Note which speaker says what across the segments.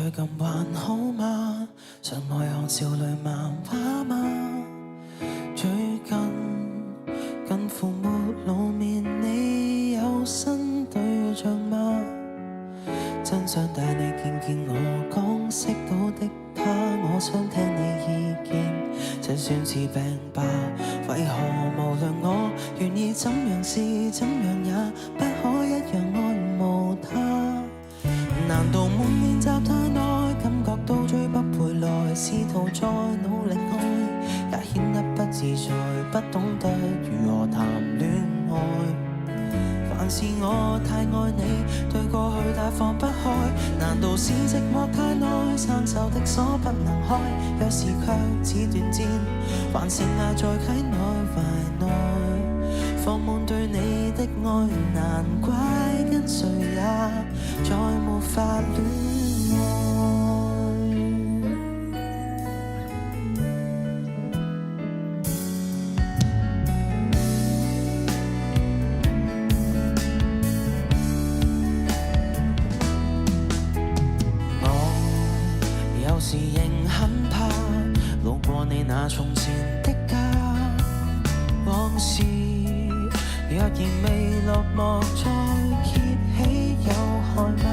Speaker 1: 最近還好嗎？常愛看少女漫畫嗎？最近近乎沒露面，你有新對象嗎？真想帶你見見我剛識到的他，我想聽你意見，這算是病吧？為何無論我願意怎樣試怎樣也不可一樣愛慕他？難道沒練習太耐，感覺到追不回來，試圖再努力愛，也顯得不自在，不懂得如何談戀愛。還是我太愛你，對過去太放不開，難道是寂寞太耐，生鏽的鎖不能開，有時卻似斷箭，還剩下在體內懷內，放滿對你的愛，難怪跟誰也再沒法戀愛。我有時仍很怕路過你那從前的家，往事若然未落幕，再揭起有害嗎？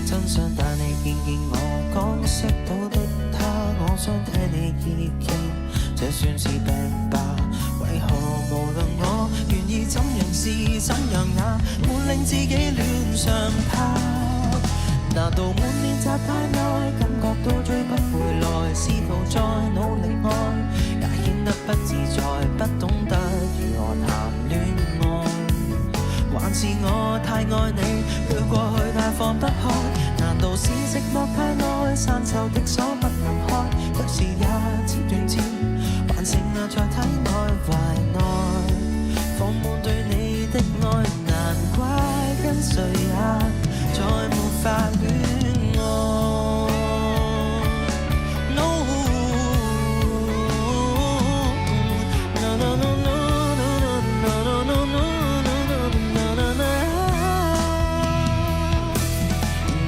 Speaker 1: 真想帶你見見我剛識到的他，我想聽你意見，這算是病吧？為何無論我願意怎樣試怎樣也沒令自己戀上他？難道沒練習太耐，感覺到追不回來，試圖再努力愛，也顯得不自在，不懂得如何談戀愛。還是我太愛你，對過去太放不開，難道是寂寞太耐，生鏽的鎖不能開，有時也似斷箭，還剩下在體內懷內，放滿對你的愛，難怪跟誰也再沒法戀愛。No no no no no no no no no。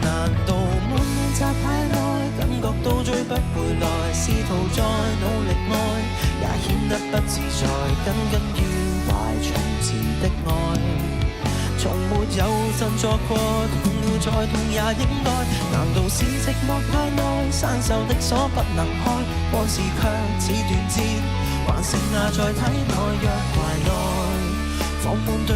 Speaker 1: 難道沒練習太耐，感覺到追不回來，試圖再努力愛，也顯得不自在，耿耿於懷從前的愛。從沒有振作過，痛了再痛也應該。難道是寂寞太耐，生鏽的鎖不能開，往事卻似斷箭，還剩下在體內若懷內，放滿對